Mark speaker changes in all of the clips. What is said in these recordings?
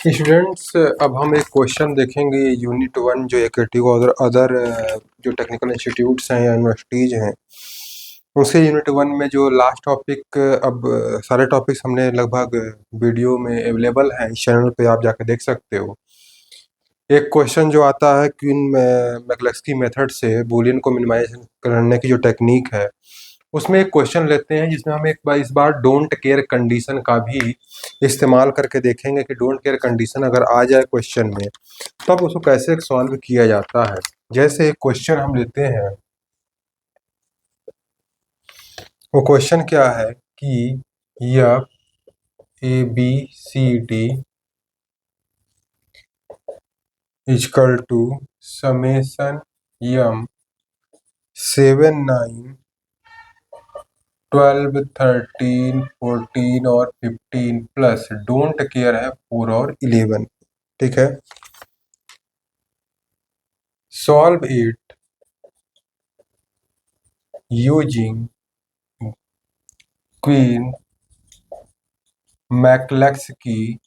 Speaker 1: Students, अब हम एक क्वेश्चन देखेंगे यूनिट 1 जो एक्टिव और अदर जो टेक्निकल इंस्टीट्यूट्स हैं या यूनिवर्सिटीज़ हैं उसके यूनिट 1 में जो लास्ट टॉपिक अब सारे टॉपिक्स हमने लगभग वीडियो में अवेलेबल हैं, इस चैनल पे आप जाके देख सकते हो। एक क्वेश्चन जो आता है क्वीन मैकलेक्सकी मेथड से बूलियन को मिनिमाइज करने की जो टेक्निक है उसमें एक क्वेश्चन लेते हैं जिसमें हम एक बार इस बार डोंट केयर कंडीशन का भी इस्तेमाल करके देखेंगे कि डोंट केयर कंडीशन अगर आ जाए क्वेश्चन में तब उसको कैसे सॉल्व किया जाता है। जैसे एक क्वेश्चन हम लेते हैं, वो क्वेश्चन क्या है कि F A B C D is equal to summation M 7 9 12 13 14 और 15 प्लस डोंट केयर है 4 और 11। ठीक है, solve it using Quine McCluskey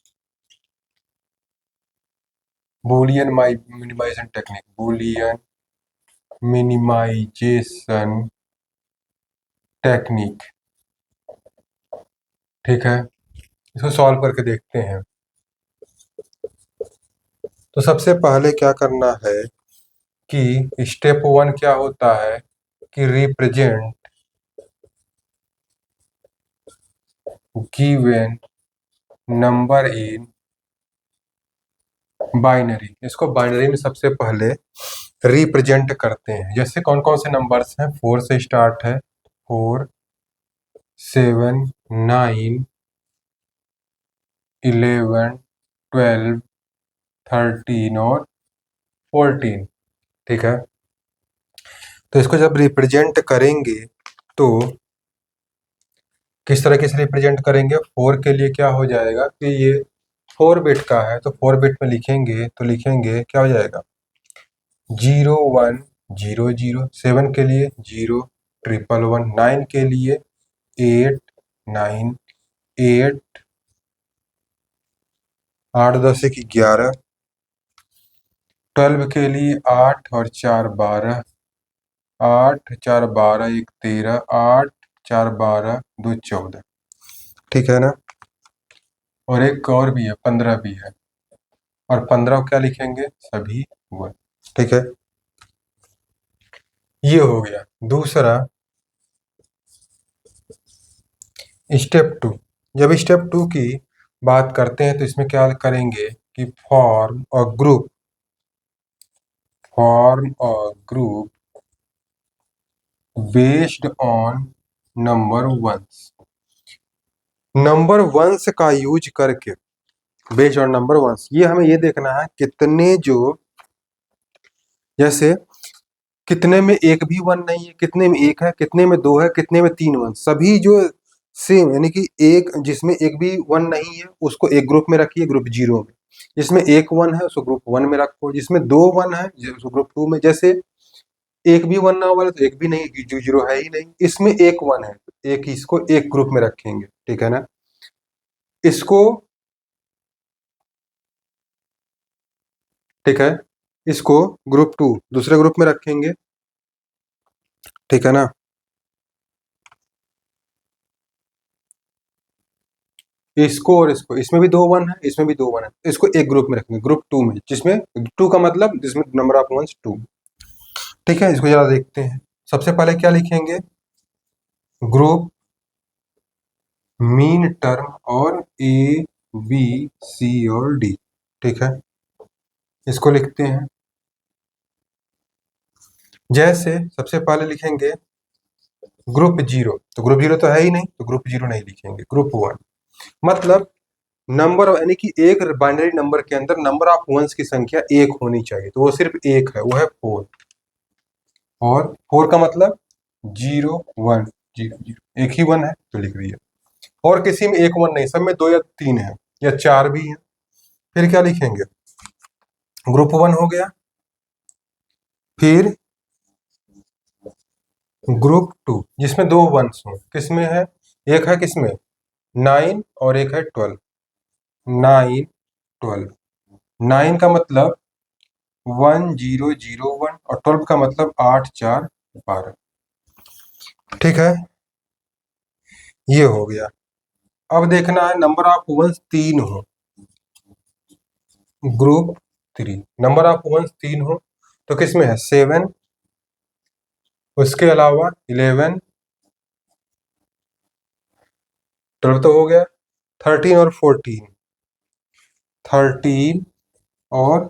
Speaker 1: Boolean minimization technique, Boolean minimization technique. ठीक है, इसको सॉल्व करके देखते हैं। तो सबसे पहले क्या करना है कि स्टेप 1 क्या होता है कि represent given number in binary. इसको बाइनरी में सबसे पहले रिप्रेजेंट करते हैं। जैसे कौन कौन से नंबर्स हैं, 4 से स्टार्ट है, 4 7 9 11 12 13 और 14। ठीक है, तो इसको जब रिप्रेजेंट करेंगे तो किस तरह से रिप्रेजेंट करेंगे। 4 के लिए क्या हो जाएगा कि ये 4 बिट का है तो 4 बिट में लिखेंगे तो लिखेंगे क्या हो जाएगा 0 1 0 0। 7 के लिए 0 1 1 1। 9 के लिए 8 9 8 8 10 1 11। 12 के लिए 8 और 4 12। 8 4 12 1 13। 8 4 12 2 14। ठीक है ना, और एक और भी है 15 भी है, और 15 क्या लिखेंगे सभी 1। ठीक है, ये हो गया। दूसरा स्टेप 2। जब स्टेप 2 की बात करते हैं तो इसमें क्या करेंगे कि form a group based on number ones. Number ones का यूज करके, बेस्ड ऑन नंबर वंस, ये हमें ये देखना है कितने जो, जैसे कितने में एक भी वन नहीं है, कितने में एक है, कितने में दो है, कितने में 3 वन, सभी जो सेम, यानी कि एक जिसमें एक भी वन नहीं है उसको एक ग्रुप में रखिए, ग्रुप 0 में। जिसमें एक वन है उसको ग्रुप 1 में रखो, जिसमें 2 वन है उसको ग्रुप 2 में। जैसे एक भी वन ना वाला तो एक भी नहीं, जो 0 है ही नहीं। इसमें एक वन है तो एक, इसको एक ग्रुप में रखेंगे। ठीक है ना, इसको, ठीक है, इसको ग्रुप 2 दूसरे ग्रुप में रखेंगे। ठीक है ना, इसको और इसको, इसमें भी 2 वन है, इसमें भी 2 वन है, इसको एक ग्रुप में रखेंगे, ग्रुप 2 में, जिसमें 2 का मतलब जिसमें नंबर ऑफ वंस 2। ठीक है, इसको जरा देखते हैं। सबसे पहले क्या लिखेंगे, ग्रुप मीन टर्म और ए बी सी और डी। ठीक है, इसको लिखते हैं। जैसे सबसे पहले लिखेंगे ग्रुप 0, तो ग्रुप 0 तो है ही नहीं तो ग्रुप 0 नहीं लिखेंगे, ग्रुप 1। मतलब नंबर, यानी कि एक बाइनरी नंबर के अंदर नंबर ऑफ वंस की संख्या एक होनी चाहिए, तो वो सिर्फ एक है, वो है 4। और 4 का मतलब 0 1 0 0, एक ही वन है तो लिख दिया। और किसी में एक वन नहीं, सब में 2 या 3 है या 4 भी है। फिर क्या लिखेंगे, ग्रुप 1 हो गया, फिर ग्रुप 2 जिसमें 2 वंस हो, किसमें है, एक है किसमें 9 और एक है 12। 9 12। 9 का मतलब 1001 और 12 का मतलब 8 4 12। ठीक है, ये हो गया। अब देखना है नंबर ऑफ वंस 3 हो, ग्रुप 3, नंबर ऑफ वंस 3 हो तो किसमें है 7, उसके अलावा 11, 12 तो हो गया, 13 और 14, 13 और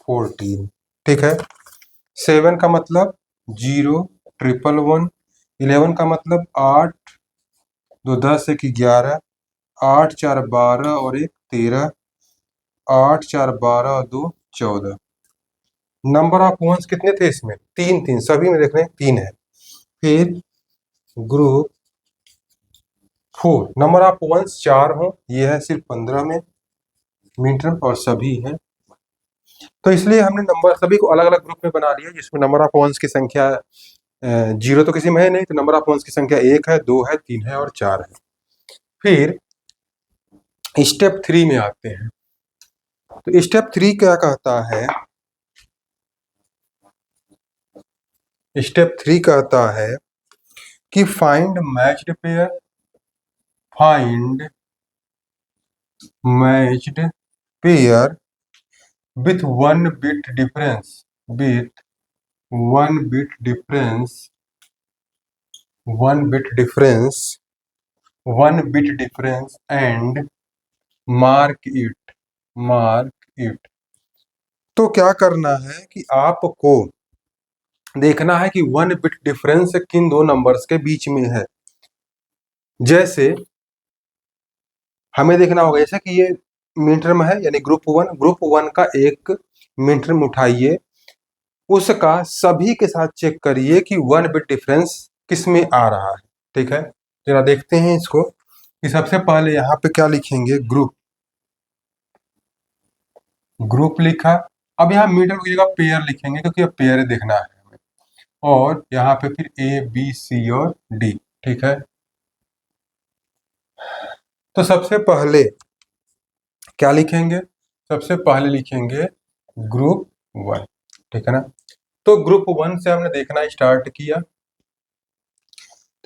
Speaker 1: 14। ठीक है, 7 का मतलब 0 ट्रिपल 1, 11 का मतलब 8 2 10 1 11, 8 4 12 और 1 13, 8 4 12 और 2 14। नंबर ऑफ वंस कितने थे इसमें? 3 3, सभी में देख रहे हैं 3 है। फिर ग्रुप 4, नंबर ऑफ वंस 4 हो, ये है सिर्फ 15 में मीटर और सभी है, तो इसलिए हमने नंबर सभी को अलग अलग ग्रुप में बना लिया जिसमें नंबर ऑफ वंस की संख्या 0 तो किसी में है नहीं, तो नंबर ऑफ वंस की संख्या 1 है 2 है 3 है और 4 है। फिर स्टेप 3 में आते हैं, तो स्टेप 3 क्या कहता है? स्टेप 3 कहता है कि find matched pair, find matched pair with 1 bit difference, with 1 bit difference, 1 bit difference, 1 bit difference and mark it, mark it। तो क्या करना है कि आपको देखना है कि 1 बिट डिफरेंस किन दो नंबर्स के बीच में है। जैसे हमें देखना होगा, जैसे कि ये मिड टर्म है यानी ग्रुप 1 का एक मिड टर्म उठाइए, उसका सभी के साथ चेक करिए कि 1 बिट डिफरेंस किस में आ रहा है। ठीक है, जरा देखते हैं इसको कि सबसे पहले यहाँ पे क्या लिखेंगे, ग्रुप, ग्रुप लिखा। अब यहाँ मिडल की जगह पेयर लिखेंगे क्योंकि अब पेयर देखना है हमें, और यहाँ पे फिर ए बी सी और डी। ठीक है, तो सबसे पहले क्या लिखेंगे? सबसे पहले लिखेंगे ग्रुप 1। ठीक है ना, तो ग्रुप 1 से हमने देखना स्टार्ट किया,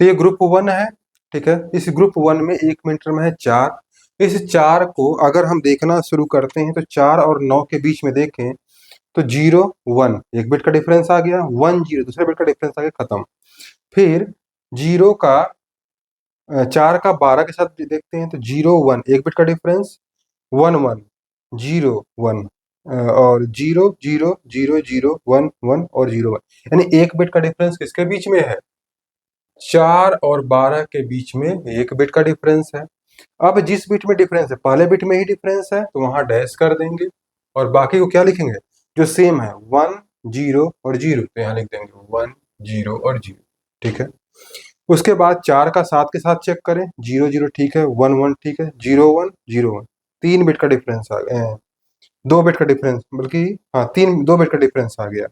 Speaker 1: तो ये ग्रुप 1 है। ठीक है, इस ग्रुप 1 में एक मीटर में है 4। इस 4 को अगर हम देखना शुरू करते हैं तो 4 और 9 के बीच में देखें तो 0 1 एक बिट का डिफरेंस आ गया, 1 0 दूसरे बिट का डिफरेंस आ गया, खत्म। फिर 0 का 4 का 12 के साथ देखते हैं तो 0 1 एक बिट का डिफरेंस, 1 1 0 1 और 0 0 0 0 1 1 और 0 1, यानी एक बिट का डिफरेंस किसके बीच में है? 4 और 12 के बीच में एक बिट का डिफरेंस है। अब जिस बिट में डिफरेंस है, पहले बिट में ही डिफरेंस है तो वहां डैश कर देंगे और बाकी को क्या लिखेंगे? जो सेम है 1 0 और 0, तो यहाँ लिख देंगे 1 0 और 0। ठीक है, उसके बाद 4 का 7 के साथ चेक करें, 0 0 ठीक है, 1 1 ठीक है, 0 1 0 1, 3 बिट का डिफरेंस आ गया, 2 बिट का डिफरेंस, बल्कि हाँ 2 बिट का डिफरेंस आ गया।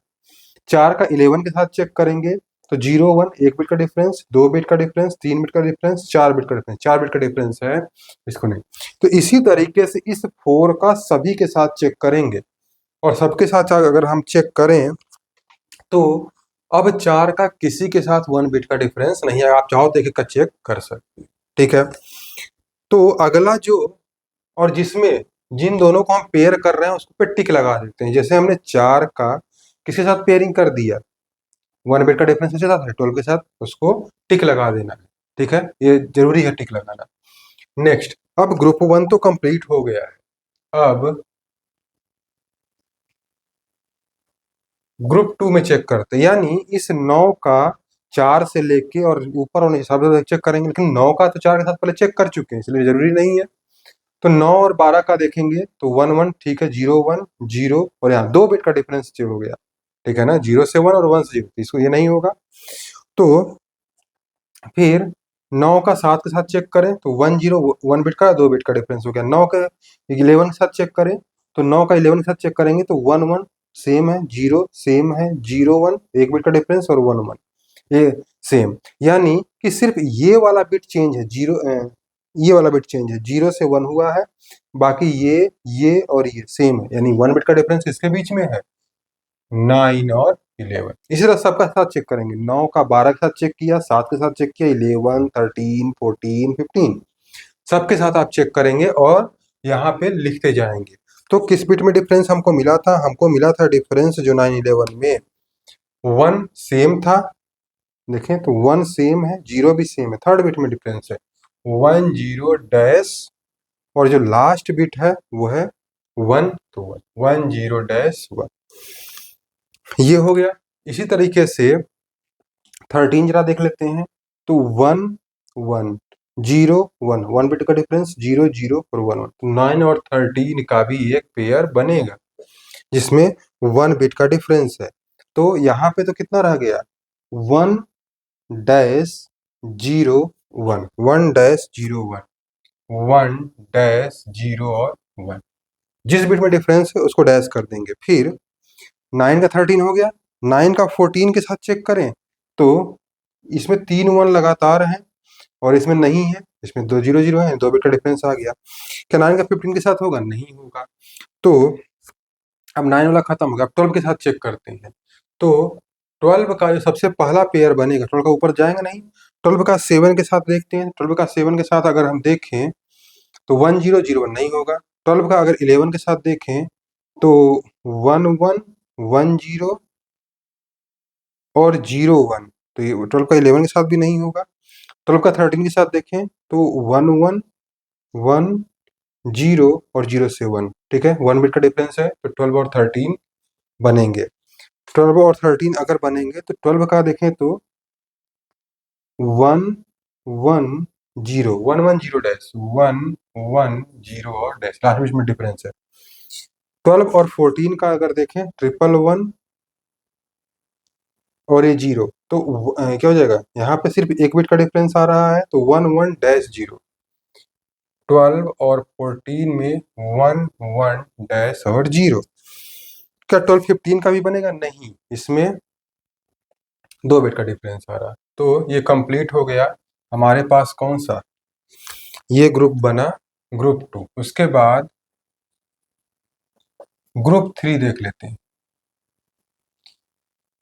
Speaker 1: 4 का 11 के साथ चेक करेंगे तो 0 1 एक बिट का डिफरेंस, 2 बिट का डिफरेंस, 3 बिट का डिफरेंस, 4 बिट का डिफरेंस, 4 बिट का डिफरेंस है, इसको नहीं। तो इसी तरीके से इस 4 का सभी के साथ चेक करेंगे, और सबके साथ अगर हम चेक करें तो अब 4 का किसी के साथ 1 बिट का डिफरेंस नहीं है, आप चाहो तो एक चेक कर सकते हैं। ठीक है, तो अगला जो, और जिसमें जिन दोनों को हम पेयर कर रहे हैं उसको पे टिक लगा देते हैं। जैसे हमने 4 का किसी साथ पेयरिंग कर दिया, 1 बिट का डिफरेंस किसी साथ है 12 के साथ, उसको टिक लगा देना है। ठीक है, ये जरूरी है टिक लगाना। नेक्स्ट, अब ग्रुप 1 तो कंप्लीट हो गया है, अब ग्रुप 2 में चेक करते हैं, यानी इस 9 का 4 से लेके और ऊपर होने हिसाब से चेक करेंगे, लेकिन 9 का तो 4 के साथ पहले चेक कर चुके हैं इसलिए जरूरी नहीं है। तो 9 और 12 का देखेंगे तो 1 1 ठीक है, 0 1 0 और यहाँ 2 बिट का डिफरेंस हो गया। ठीक है ना, 0 से 1 और 1 से 0, इसको ये नहीं होगा। तो फिर 9 का 7 के साथ चेक करें तो 1 0 1 बिट का 2 बिट का डिफरेंस हो गया। 9 का 11 के साथ चेक करें तो 9 का 11 के साथ चेक करेंगे तो 1 1 सेम है, 0 सेम है, 0 1 एक बिट का डिफरेंस और 1 1 ये सेम, यानी कि सिर्फ ये वाला बिट चेंज है, 0 ये वाला बिट चेंज है, 0 से 1 हुआ है, बाकी ये और ये सेम है, यानी 1 बिट का डिफरेंस इसके बीच में है, 9 और 11। इसी तरह सबका साथ चेक करेंगे, 9 का 12 के साथ चेक किया, 7 के साथ चेक किया, 11, 13, 14, 15, सबके साथ आप चेक करेंगे और यहाँ पे लिखते जाएंगे। तो किस बिट में डिफरेंस हमको मिला था? हमको मिला था डिफरेंस जो 9, 11 में 1 सेम था, देखें तो 1 सेम है, 0 भी सेम है, थर्ड बिट में डिफरेंस है 1 0 डैश, और जो लास्ट बिट है वो है 1, तो 1 0 डैश 1, ये हो गया। इसी तरीके से 13 जरा देख लेते हैं, तो 1 1 0 1, 1 बिट का डिफरेंस 0 0 और 1 1, तो 9 और 13 का भी एक पेयर बनेगा जिसमें 1 बिट का डिफरेंस है। तो यहाँ पे तो कितना रह गया, 1 डैश 0 1, 1 डैश 0 1, 1 डैश 0 और 1, जिस बिट में डिफरेंस है उसको डैश कर देंगे। फिर 9 का 13 हो गया, 9 का 14 के साथ चेक करें तो इसमें 3 1 लगातार हैं और इसमें नहीं है, इसमें 2 0 0 है, 2 बिट का डिफरेंस आ गया। क्या 9 का 15 के साथ होगा? नहीं होगा। तो अब 9 वाला खत्म हो गया, अब 12 के साथ चेक करते हैं। तो 12 का जो सबसे पहला पेयर बनेगा, 12 का ऊपर जाएगा नहीं, 12 का 7 के साथ देखते हैं। 12 का 7 के साथ अगर हम देखें तो 1 0 0 1 नहीं होगा। 12 का अगर 11 के साथ देखें तो 1 1 1 0 और 0 1, तो ये 12 का 11 के साथ भी नहीं होगा। 12 का 13 के साथ देखें तो 1 1 1 0 और 0 से 1, ठीक है, 1 बिट का डिफरेंस है, तो 12 और 13 बनेंगे। 12 और 13 अगर बनेंगे तो 12 का देखें तो 1 1 0 1 1 0 डैश 1 1 0 और डैश, लास्ट बीच में डिफरेंस है। 12 और 14 का अगर देखें 1 1 और ये 0, तो क्या हो जाएगा, यहाँ पे सिर्फ एक बिट का डिफरेंस आ रहा है, तो 1 1 डैश 0। 12 और 14 में 1 1 डैश और 0। क्या 12 15 का भी बनेगा? नहीं, इसमें 2 बिट का डिफरेंस आ रहा है। तो ये कंप्लीट हो गया हमारे पास कौन सा, ये ग्रुप बना ग्रुप 2। उसके बाद ग्रुप 3 देख लेते हैं।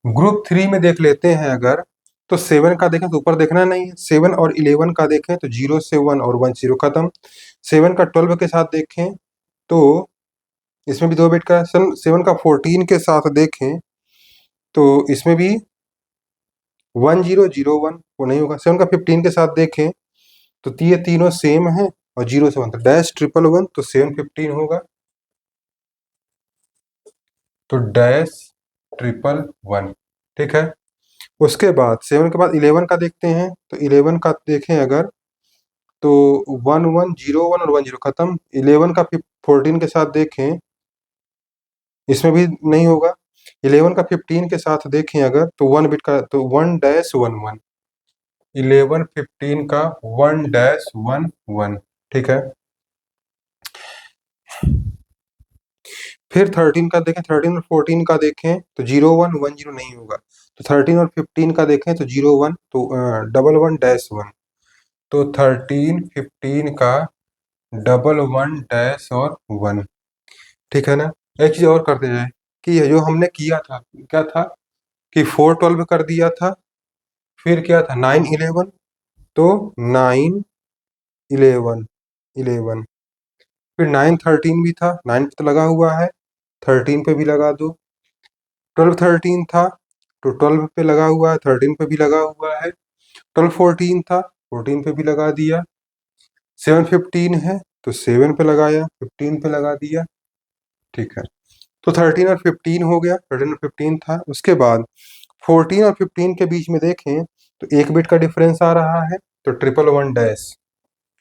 Speaker 1: ग्रुप 3 में देख लेते हैं अगर, तो 7 का देखें तो ऊपर देखना नहीं है, 7 और 11 का देखें तो 0 से 1 और 1 0 खत्म। 7 का 12 के साथ देखें तो इसमें भी 2 बिट का। 7 का 14 के साथ देखें तो इसमें भी 1 0 0 1, वो नहीं होगा। 7 का 15 के साथ देखें तो ये तीनों सेम है और 0 से 1, तो डैश 1 1 1, तो 7 15 होगा, तो डैश 1 1 ठीक है। उसके बाद 7 के बाद 11 का देखते हैं, तो 11 का देखें अगर तो 1 1 0 1 और 1 0 खत्म। 11 का 14 के साथ देखें, इसमें भी नहीं होगा। 11 का 15 के साथ देखें अगर तो 1 बिट का, तो 1 डैश 1 1, 11 15 का 1 डैश 1 1, ठीक है। फिर 13 का देखें, 13 और 14 का देखें तो 0 1 1 0 नहीं होगा। तो 13 और 15 का देखें तो 0 1, तो 1 1 डैश 1, तो 13 15 का 1 1 डैश और 1, ठीक है ना। एक चीज और करते जाए कि ये जो हमने किया था क्या था कि 4 12 कर दिया था, फिर क्या था 9 11, तो 9 11 11, फिर 9 13 भी था, 9 पे तो लगा हुआ है, 13 पे भी लगा दो। 12 13 था तो 12 पे लगा हुआ है, 13 पे भी लगा हुआ है। 12 14 था, 14 पे भी लगा दिया। 7 15 है तो 7 पे लगाया, 15 पे लगा दिया, ठीक है। तो 13 और 15 हो गया, 13 और 15 था। उसके बाद 14 और 15 के बीच में देखें तो एक बिट का डिफरेंस आ रहा है, तो 1 1 डैश,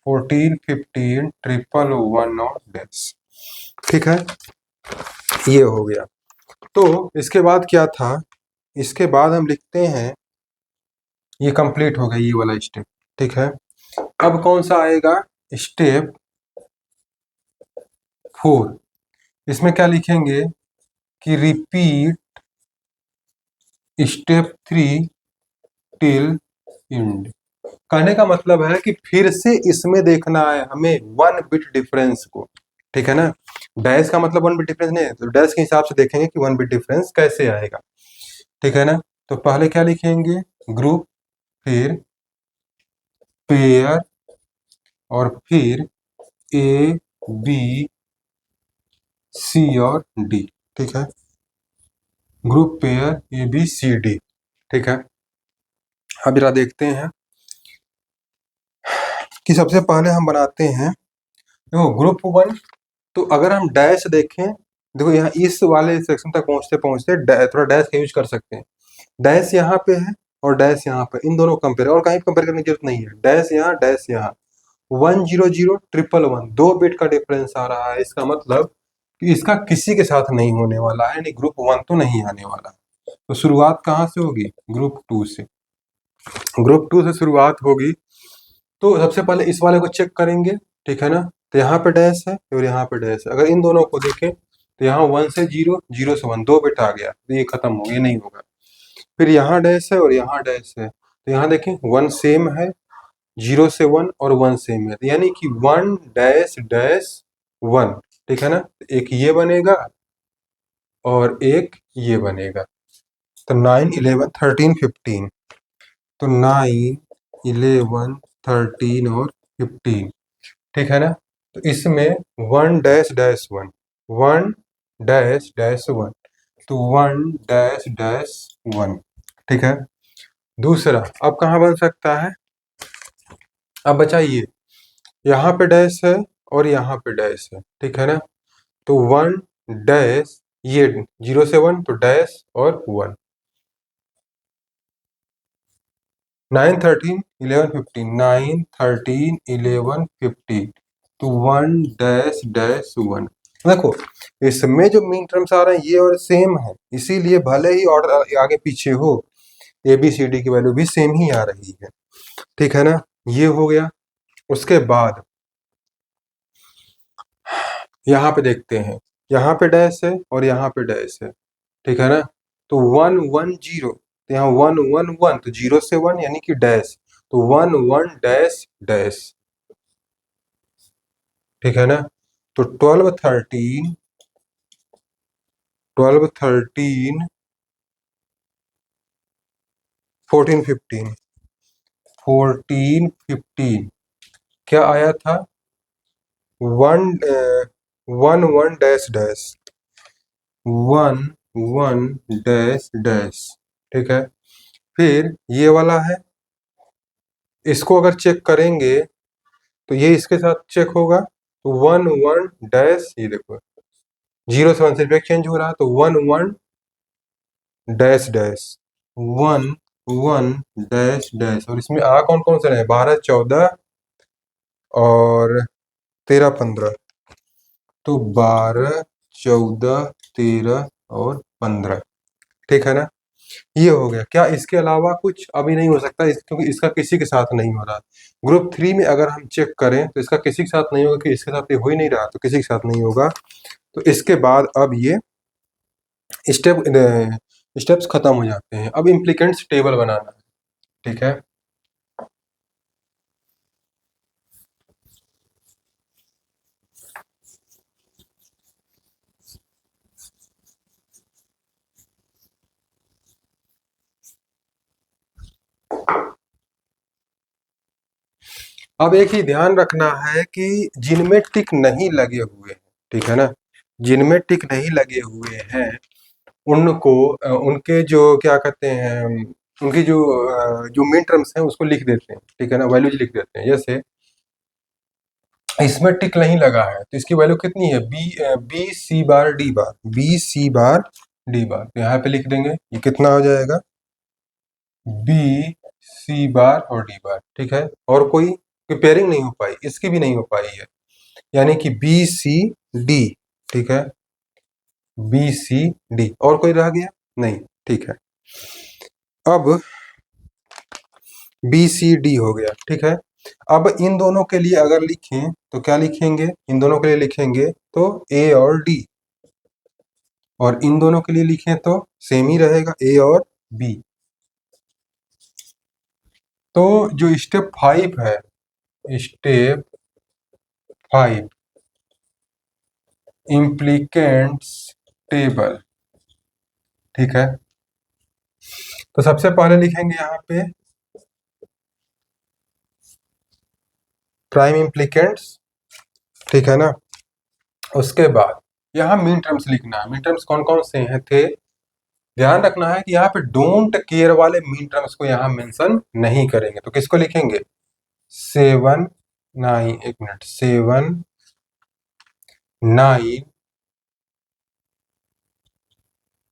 Speaker 1: 14 15 1 1 और डैश, ठीक है, ये हो गया। तो इसके बाद क्या था, इसके बाद हम लिखते हैं, ये कंप्लीट हो गया ये वाला स्टेप, ठीक है। अब कौन सा आएगा, स्टेप 4। इसमें क्या लिखेंगे कि रिपीट स्टेप 3 टिल एंड, कहने का मतलब है कि फिर से इसमें देखना है हमें 1 बिट डिफरेंस को, ठीक है ना। डैश का मतलब 1 बिट डिफरेंस नहीं है, तो डैश के हिसाब से देखेंगे कि 1 बिट डिफरेंस कैसे आएगा, ठीक है ना। तो पहले क्या लिखेंगे, ग्रुप, फिर पेयर, और फिर ए बी सी और डी, ठीक है। Group, pair, A B C D, ठीक है। अब जरा देखते हैं कि सबसे पहले हम बनाते हैं, देखो ग्रुप 1, तो अगर हम डैश देखें, देखो यहाँ इस वाले सेक्शन तक पहुंचते पहुंचते थोड़ा डैश का यूज कर सकते हैं। डैश यहाँ पे है और डैश यहाँ पे, इन दोनों कंपेयर, और कहीं कंपेयर करने की जरूरत नहीं है। डैश यहाँ 100 111 2 बिट का डिफरेंस आ रहा है, इसका मतलब कि इसका किसी के साथ नहीं होने वाला है, यानी ग्रुप 1 तो नहीं आने वाला। तो शुरुआत कहाँ से होगी, ग्रुप 2 से। ग्रुप 2 से शुरुआत होगी, तो सबसे पहले इस वाले को चेक करेंगे, ठीक है ना। तो यहाँ पे डैश है और यहाँ पे डैश है, अगर इन दोनों को देखें तो यहाँ 1 से 0, 0 से 1 2 बिट आ गया, तो ये खत्म हो, ये नहीं होगा। फिर यहाँ डैश है और यहाँ डैश है, तो यहाँ देखें 1 सेम है, 0 से 1 और 1 सेम है, तो यानी कि 1 डैश डैश 1, ठीक है ना। एक ये बनेगा और एक ये बनेगा, तो 9 11 13 15, तो 9 11 13 और 15, ठीक है ना। तो इसमें 1 डैश डैश 1, 1 डैश डैश 1, तो 1 डैश डैश 1, ठीक है। दूसरा अब कहाँ बन सकता है, अब बचा ये, यहाँ पे डैश है और यहाँ पे डैश है, ठीक है ना। तो 1 डैश, ये 0 से 1 तो डैश और 1, 9 13 11 15, 9 13 11 15, तो 1 डैश डैश 1। देखो इसमें जो मीन टर्म्स आ रहे हैं ये और सेम है, इसीलिए भले ही ऑर्डर आगे पीछे हो, ए बी सी डी की वैल्यू भी सेम ही आ रही है, ठीक है ना। ये हो गया। उसके बाद यहाँ पे देखते हैं, यहाँ पे डैश है और यहाँ पे डैश है, ठीक है ना। तो 1 1 0, तो यहाँ 1 1 1, तो 0 से 1 यानी कि डैश, तो 1 1 डैश डैश, ठीक है ना। तो 12 13 12 13 14 15 14 15 क्या आया था, 1 1 1 डैश डैश 1 1 डैश डैश, ठीक है। फिर ये वाला है, इसको अगर चेक करेंगे तो ये इसके साथ चेक होगा, तो 1 1 डैश, ये देखो 0 से 1 से चेंज हो रहा है, तो 1 1 डैश डैश 1 1 डैश डैश, और इसमें आ कौन कौन से रहे, 12 14 और 13 15, तो 12 14 13 और 15, ठीक है ना। ये हो गया। क्या इसके अलावा कुछ अभी नहीं हो सकता, क्योंकि इसका किसी के साथ नहीं हो रहा। ग्रुप 3 में अगर हम चेक करें तो इसका किसी के साथ नहीं होगा, कि इसके साथ ये हो ही नहीं रहा, तो किसी के साथ नहीं होगा। तो इसके बाद अब ये स्टेप्स खत्म हो जाते हैं। अब इम्प्लीकेंट्स टेबल बनाना है, ठीक है। अब एक ही ध्यान रखना है कि जिनमें टिक नहीं लगे हुए हैं, ठीक है ना, जिनमें टिक नहीं लगे हुए हैं उनको उनके जो क्या कहते हैं, उनकी जो मेन टर्म्स हैं उसको लिख देते हैं, ठीक है ना, वैल्यूज लिख देते हैं। जैसे इसमें टिक नहीं लगा है तो इसकी वैल्यू कितनी है, बी सी बार डी बार, बी सी बार डी बार, तो यहाँ पे लिख देंगे, ये कितना हो जाएगा, बी सी बार और डी बार, ठीक है। और कोई पेयरिंग नहीं हो पाई, इसकी भी नहीं हो पाई है, यानी कि बी सी डी, ठीक है, बी सी डी, और कोई रह गया नहीं, ठीक है। अब बी सी डी हो गया, ठीक है। अब इन दोनों के लिए अगर लिखें तो क्या लिखेंगे, इन दोनों के लिए लिखेंगे तो ए और डी, और इन दोनों के लिए लिखें तो सेम ही रहेगा, ए और बी, तो जो स्टेप 5 है, स्टेप 5 इम्प्लीकेंट्स टेबल, ठीक है। तो सबसे पहले लिखेंगे यहाँ पे प्राइम इम्प्लीकेंट्स, ठीक है ना। उसके बाद यहाँ मीन टर्म्स लिखना है। मीन टर्म्स कौन कौन से हैं थे, ध्यान रखना है कि यहाँ पे डोंट केयर वाले मीन टर्म्स को यहाँ मेंशन नहीं करेंगे। तो किसको लिखेंगे, 7 9, एक मिनट, 7 9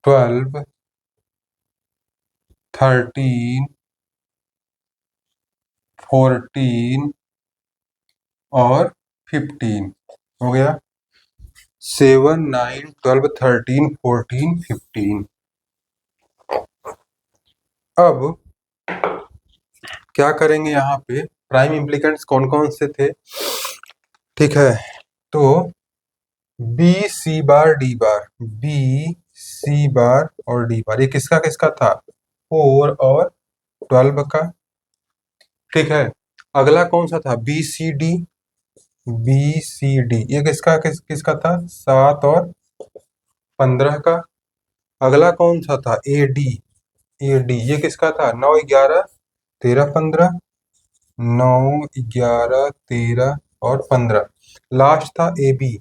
Speaker 1: 12 13 14 और 15 हो गया। 7 9 12 13 14 15। अब क्या करेंगे, यहाँ पे प्राइम इम्प्लीकेंट्स कौन कौन से थे, ठीक है। तो बी सी बार डी बार, बी सी बार और डी बार, ये किसका किसका था, 4 और 12 का, ठीक है। अगला कौन सा था, B C D, B C D ये किसका था, 7 और 15 का। अगला कौन सा था, ए डी, ए डी ये किसका था, 9 11 13 15, 9 11 13 और 15। लास्ट था ए बी,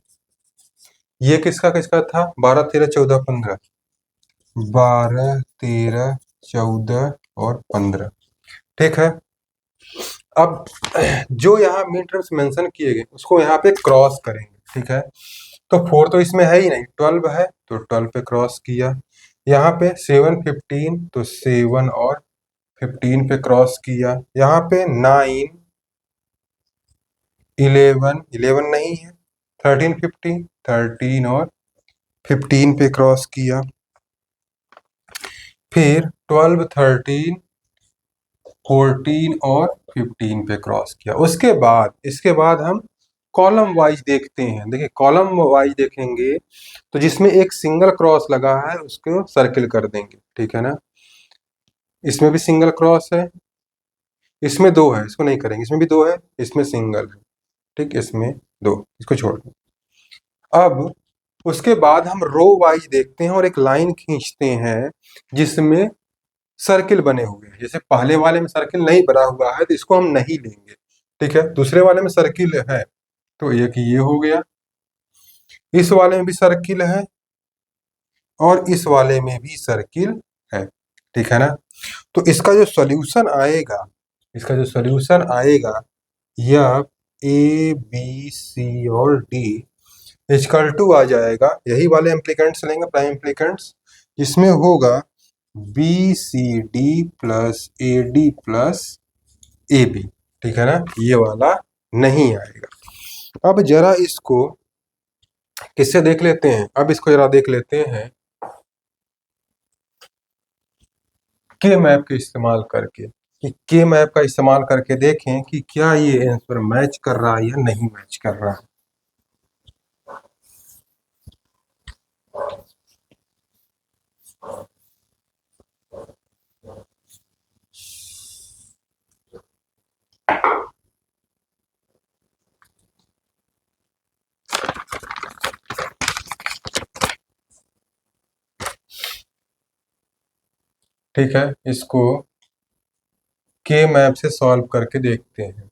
Speaker 1: ये किसका किसका था, 12 13 14 15, 12 13 14 और 15, ठीक है। अब जो यहाँ मीन टर्म्स मेंशन किए गए उसको यहाँ पे क्रॉस करेंगे, ठीक है। तो 4 तो इसमें है ही नहीं, 12 है तो 12 पे क्रॉस किया। यहाँ पे 7 15 तो 7 और 15 पे क्रॉस किया। यहाँ पे 9 11 11 नहीं है, 13 15 13 और 15 पे क्रॉस किया। फिर 12 13 14 और 15 पे क्रॉस किया। उसके बाद इसके बाद हम कॉलम वाइज देखते हैं। देखिए कॉलम वाइज देखेंगे तो जिसमें एक सिंगल क्रॉस लगा है उसको सर्किल कर देंगे, ठीक है ना। इसमें भी सिंगल क्रॉस है, इसमें दो है, इसको नहीं करेंगे, इसमें भी दो है, इसमें सिंगल है, ठीक, इसमें दो, इसको छोड़ दें। अब उसके बाद हम रो वाइज देखते हैं और एक लाइन खींचते हैं जिसमें सर्किल बने हुए हैं। जैसे पहले वाले में सर्किल नहीं बना हुआ है तो इसको हम नहीं लेंगे, ठीक है। दूसरे वाले में सर्किल है तो एक ये हो गया, इस वाले में भी सर्किल है और इस वाले में भी सर्किल है, ठीक है ना। तो इसका जो सॉल्यूशन आएगा, इसका जो सॉल्यूशन आएगा यह ए बी सी और डी इक्वल टू आ जाएगा, यही वाले इम्प्लीकेंट्स लेंगे प्राइम इम्प्लीकेंट्स, इसमें होगा B C D plus A D plus A B, ठीक है ना, ये वाला नहीं आएगा। अब जरा इसको किससे देख लेते हैं, अब इसको जरा देख लेते हैं के मैप के इस्तेमाल करके, कि के मैप का इस्तेमाल करके देखें कि क्या ये आंसर मैच कर रहा है या नहीं मैच कर रहा है। ठीक है, इसको के मैप से सॉल्व करके देखते हैं।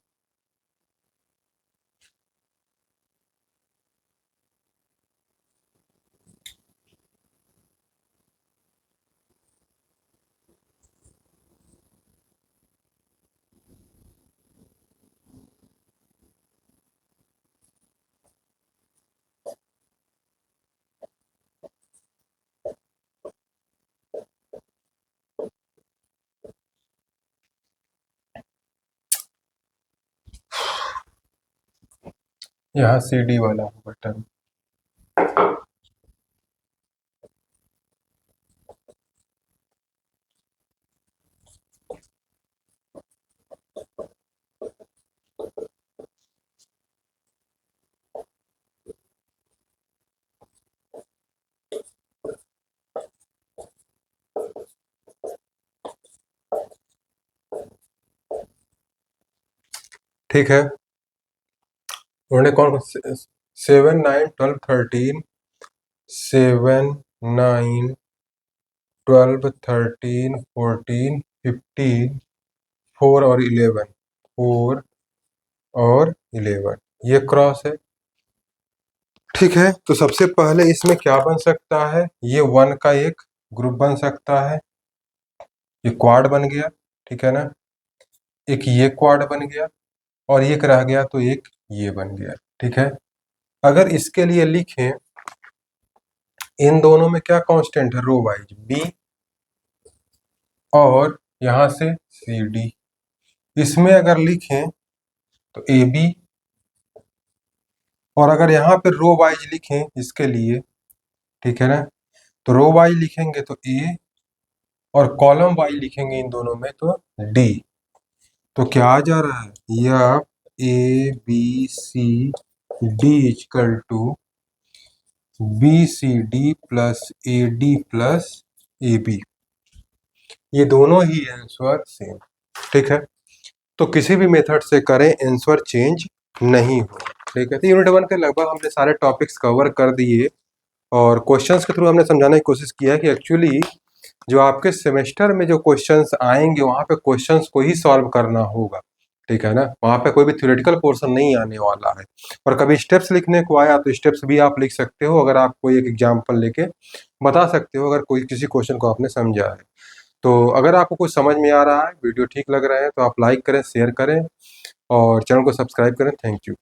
Speaker 1: यहाँ सी डी वाला बटन, ठीक है, उन्होंने कौन 7, 9, 12, 13, 7, 9, 12, 13, 14, 15, 4 और 11, 4 और 11 ये क्रॉस है। ठीक है, तो सबसे पहले इसमें क्या बन सकता है, ये 1 का एक ग्रुप बन सकता है, ये क्वाड बन गया, ठीक है ना, एक ये क्वाड बन गया और एक रह गया तो एक ये बन गया। ठीक है, अगर इसके लिए लिखें, इन दोनों में क्या कांस्टेंट है, रो वाइज बी और यहां से सी डी। इसमें अगर लिखें तो ए बी, और अगर यहाँ पे रो वाइज लिखें इसके लिए, ठीक है ना, तो रो वाइज लिखेंगे तो ए और कॉलम वाइज लिखेंगे इन दोनों में तो डी। तो क्या आ जा रहा है, यह A B C D equal to B C D plus A D plus A B, ये दोनों ही आंसर सेम। ठीक है, तो किसी भी मेथड से करें आंसर चेंज नहीं हो। ठीक है, तो यूनिट 1 के लगभग हमने सारे टॉपिक्स कवर कर दिए और क्वेश्चंस के थ्रू हमने समझाने की कोशिश किया कि एक्चुअली जो आपके सेमेस्टर में जो क्वेश्चंस आएंगे वहाँ पे क्वेश्चंस को ही सॉल्व करना होगा। ठीक है ना, वहाँ पे कोई भी थ्योरेटिकल पोर्शन नहीं आने वाला है। और कभी स्टेप्स लिखने को आया तो स्टेप्स भी आप लिख सकते हो, अगर आप कोई एक एग्जाम्पल लेके बता सकते हो, अगर कोई किसी क्वेश्चन को आपने समझा है। तो अगर आपको कुछ समझ में आ रहा है, वीडियो ठीक लग रहा है, तो आप लाइक करें, शेयर करें और चैनल को सब्सक्राइब करें। Thank you.